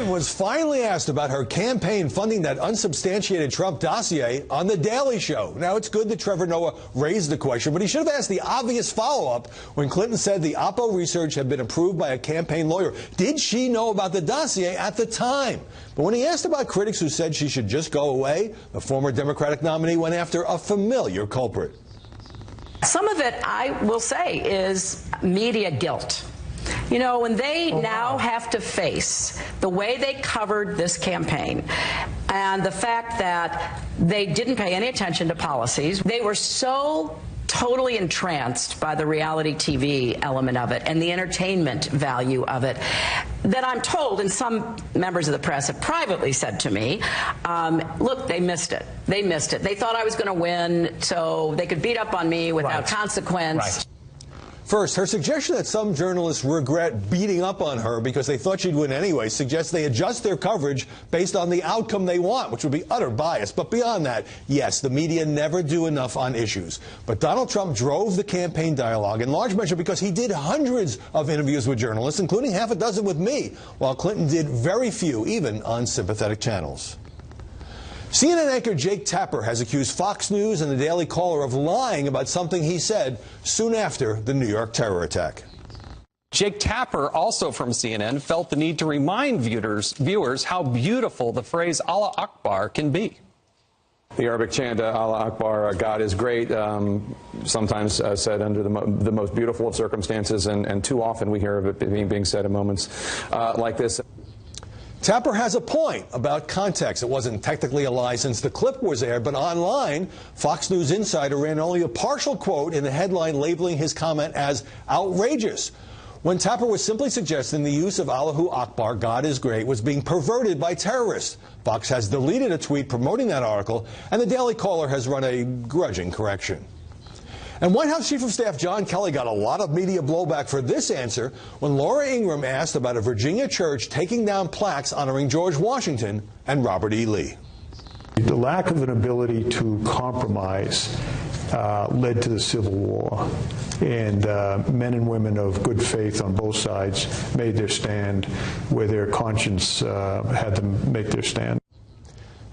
Clinton was finally asked about her campaign funding that unsubstantiated Trump dossier on The Daily Show. Now, it's good that Trevor Noah raised the question, but he should have asked the obvious follow-up when Clinton said the Oppo research had been approved by a campaign lawyer. Did she know about the dossier at the time? But when he asked about critics who said she should just go away, the former Democratic nominee went after a familiar culprit. Some of it, I will say, is media guilt. You know, when they now have to face the way they covered this campaign and the fact that they didn't pay any attention to policies, they were so totally entranced by the reality TV element of it and the entertainment value of it that I'm told, and some members of the press have privately said to me, look, they missed it. They missed it. They thought I was going to win so they could beat up on me without consequence. Right. First, her suggestion that some journalists regret beating up on her because they thought she'd win anyway suggests they adjust their coverage based on the outcome they want, which would be utter bias. But beyond that, yes, the media never do enough on issues. But Donald Trump drove the campaign dialogue in large measure because he did hundreds of interviews with journalists, including half a dozen with me, while Clinton did very few, even on sympathetic channels. CNN anchor Jake Tapper has accused Fox News and the Daily Caller of lying about something he said soon after the New York terror attack. Jake Tapper, also from CNN, felt the need to remind viewers how beautiful the phrase Allah Akbar can be. The Arabic chant, Allah Akbar, God is great, sometimes said under the most beautiful of circumstances, and too often we hear of it being said in moments like this. Tapper has a point about context. It wasn't technically a lie since the clip was aired, but online, Fox News Insider ran only a partial quote in the headline labeling his comment as outrageous, when Tapper was simply suggesting the use of Allahu Akbar, God is great, was being perverted by terrorists. Fox has deleted a tweet promoting that article, and the Daily Caller has run a grudging correction. And White House Chief of Staff John Kelly got a lot of media blowback for this answer when Laura Ingraham asked about a Virginia church taking down plaques honoring George Washington and Robert E. Lee. The lack of an ability to compromise led to the Civil War, and men and women of good faith on both sides made their stand where their conscience had them make their stand.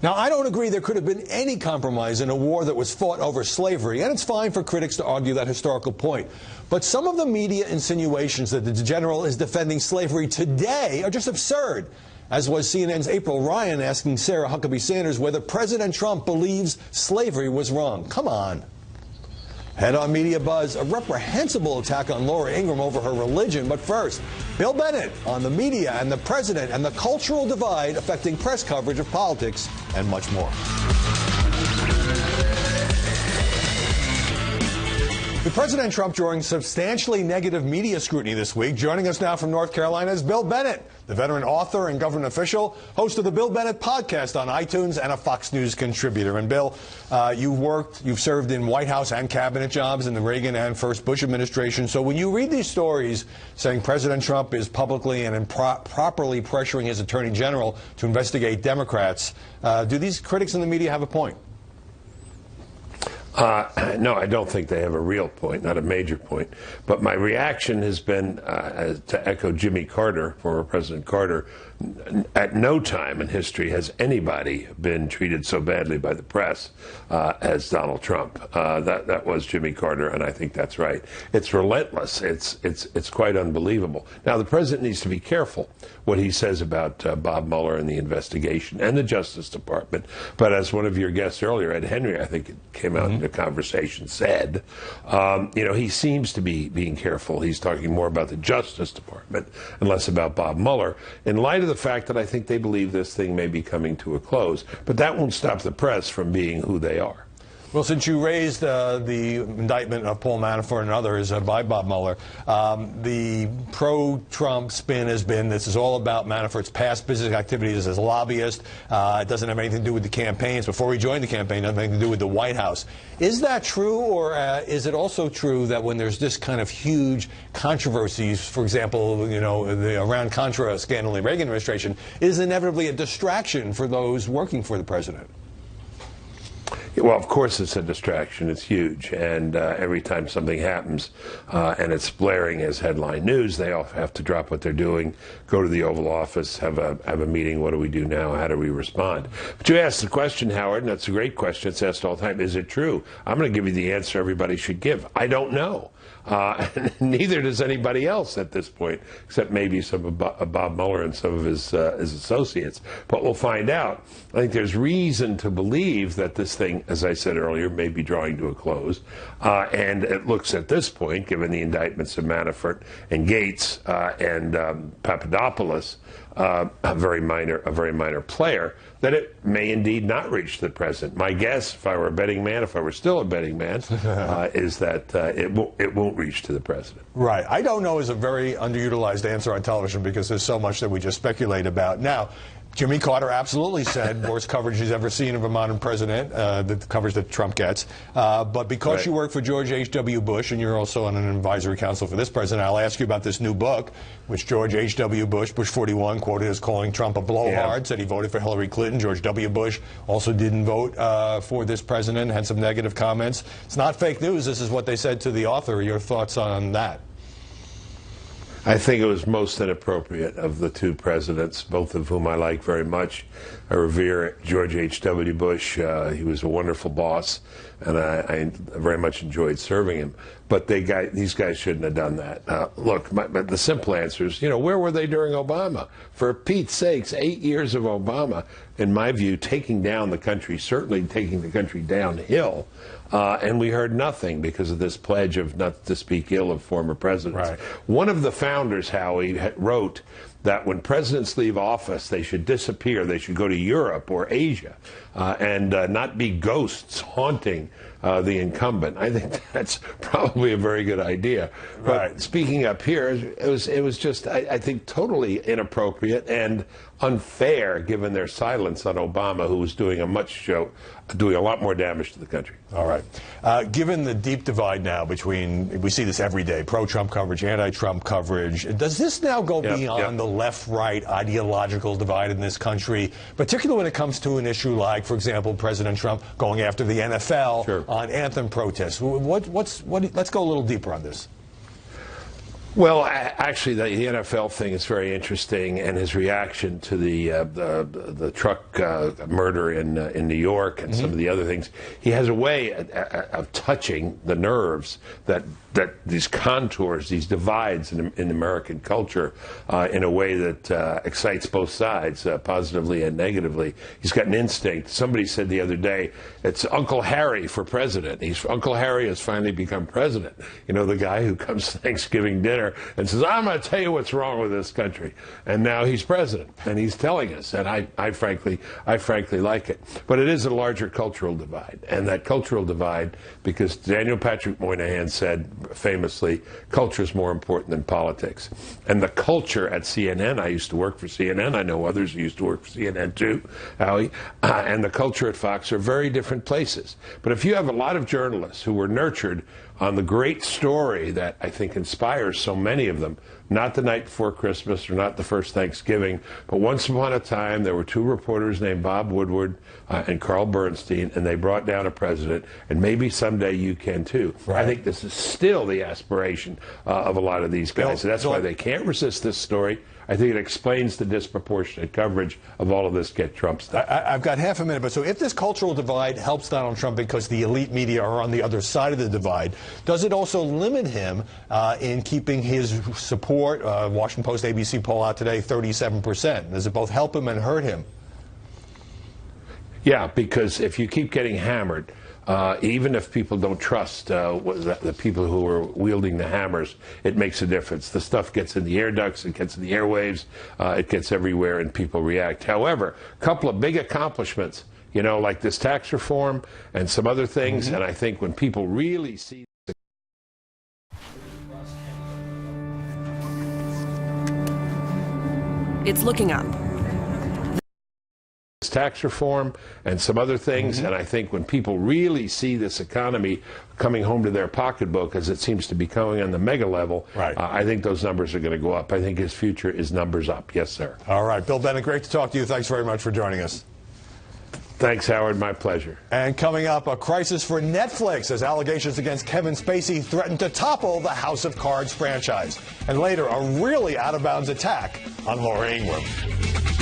Now, I don't agree there could have been any compromise in a war that was fought over slavery, and it's fine for critics to argue that historical point. But some of the media insinuations that the general is defending slavery today are just absurd, as was CNN's April Ryan asking Sarah Huckabee Sanders whether President Trump believes slavery was wrong. Come on. Head on Media Buzz, a reprehensible attack on Laura Ingraham over her religion. But first, Bill Bennett on the media and the president and the cultural divide affecting press coverage of politics and much more. With President Trump drawing substantially negative media scrutiny this week, joining us now from North Carolina is Bill Bennett, the veteran author and government official, host of the Bill Bennett podcast on iTunes, and a Fox News contributor. And Bill, you've served in White House and cabinet jobs in the Reagan and first Bush administration. So when you read these stories saying President Trump is publicly and improperly pressuring his attorney general to investigate Democrats, do these critics in the media have a point? No, I don't think they have a real point, not a major point. But my reaction has been to echo Jimmy Carter, former President Carter. At no time in history has anybody been treated so badly by the press as Donald Trump. That was Jimmy Carter, and I think that's right. It's relentless. It's quite unbelievable. Now, the president needs to be careful what he says about Bob Mueller and the investigation and the Justice Department. But as one of your guests earlier, Ed Henry, I think it came out in the conversation, said, he seems to be being careful. He's talking more about the Justice Department and less about Bob Mueller, in light of the fact that I think they believe this thing may be coming to a close. But that won't stop the press from being who they are. Well, since you raised the indictment of Paul Manafort and others by Bob Mueller, the pro-Trump spin has been this is all about Manafort's past business activities as a lobbyist. It doesn't have anything to do with the campaigns. Before he joined the campaign, it doesn't have anything to do with the White House. Is that true, or is it also true that when there's this kind of huge controversies, for example, the Iran-Contra scandal in the Reagan administration, is inevitably a distraction for those working for the president? Well, of course it's a distraction. It's huge. And every time something happens and it's blaring as headline news, they all have to drop what they're doing, go to the Oval Office, have a meeting. What do we do now? How do we respond? But you asked the question, Howard, and that's a great question. It's asked all the time. Is it true? I'm going to give you the answer everybody should give. I don't know. Neither does anybody else at this point, except maybe some of Bob Mueller and some of his associates. But we'll find out. I think there's reason to believe that this thing, as I said earlier, may be drawing to a close. And it looks at this point, given the indictments of Manafort and Gates and Papadopoulos, a very minor player, that it may indeed not reach the president. My guess, if I were a betting man, if I were still a betting man, is that it won't reach to the president. Right. I don't know is a very underutilized answer on television because there's so much that we just speculate about. Now, Jimmy Carter absolutely said worst coverage he's ever seen of a modern president, the coverage that Trump gets. But because you work for George H.W. Bush and you're also on an advisory council for this president, I'll ask you about this new book, which George H.W. Bush, Bush 41, quoted as calling Trump a blowhard, said he voted for Hillary Clinton. George W. Bush also didn't vote for this president, had some negative comments. It's not fake news. This is what they said to the author. Your thoughts on that? I think it was most inappropriate of the two presidents, both of whom I like very much. I revere George H.W. Bush. He was a wonderful boss, and I very much enjoyed serving him. But these guys shouldn't have done that. Look, the simple answer is, where were they during Obama? For Pete's sakes, 8 years of Obama, in my view, taking down the country, certainly taking the country downhill. And we heard nothing because of this pledge of not to speak ill of former presidents. Right. One of the founders, Howie, wrote that when presidents leave office, they should disappear. They should go to Europe or Asia and not be ghosts haunting the incumbent. I think that's probably a very good idea. Right. But speaking up here, it was just, I think, totally inappropriate and unfair given their silence on Obama, who was doing a lot more damage to the country. All right. Given the deep divide now between, we see this every day, pro-Trump coverage, anti-Trump coverage, does this now go beyond the left-right ideological divide in this country, particularly when it comes to an issue like, for example, President Trump going after the NFL on anthem protests? Let's go a little deeper on this. Well, actually, the NFL thing is very interesting, and his reaction to the truck murder in New York and some of the other things. He has a way of touching the nerves that these contours, these divides in American culture, in a way that excites both sides, positively and negatively. He's got an instinct. Somebody said the other day, it's Uncle Harry for president. Uncle Harry has finally become president. The guy who comes to Thanksgiving dinner and says, I'm going to tell you what's wrong with this country. And now he's president, and he's telling us, and I frankly like it. But it is a larger cultural divide, and that cultural divide, because Daniel Patrick Moynihan said famously, culture is more important than politics. And the culture at CNN, I used to work for CNN, I know others who used to work for CNN too, Howie, and the culture at Fox are very different places. But if you have a lot of journalists who were nurtured on the great story that I think inspires so many of them, not the night before Christmas or not the first Thanksgiving, but once upon a time there were two reporters named Bob Woodward and Carl Bernstein, and they brought down a president, and maybe someday you can too. Right. I think this is still the aspiration of a lot of these guys. So that's why they can't resist this story. I think it explains the disproportionate coverage of all of this Get Trump stuff. I've got half a minute, but so if this cultural divide helps Donald Trump because the elite media are on the other side of the divide, does it also limit him in keeping his support? Washington Post ABC poll out today, 37%. Does it both help him and hurt him? Yeah, because if you keep getting hammered, even if people don't trust the people who are wielding the hammers, it makes a difference. The stuff gets in the air ducts, it gets in the airwaves, it gets everywhere, and people react. However, a couple of big accomplishments, like this tax reform and some other things, and I think when people really see... It's looking up. Tax reform and some other things, and I think when people really see this economy coming home to their pocketbook, as it seems to be going on the mega level, I think those numbers are going to go up. I think his future is numbers up. Yes, sir. All right. Bill Bennett, great to talk to you. Thanks very much for joining us. Thanks, Howard. My pleasure. And coming up, a crisis for Netflix as allegations against Kevin Spacey threaten to topple the House of Cards franchise. And later, a really out-of-bounds attack on Laura Ingraham.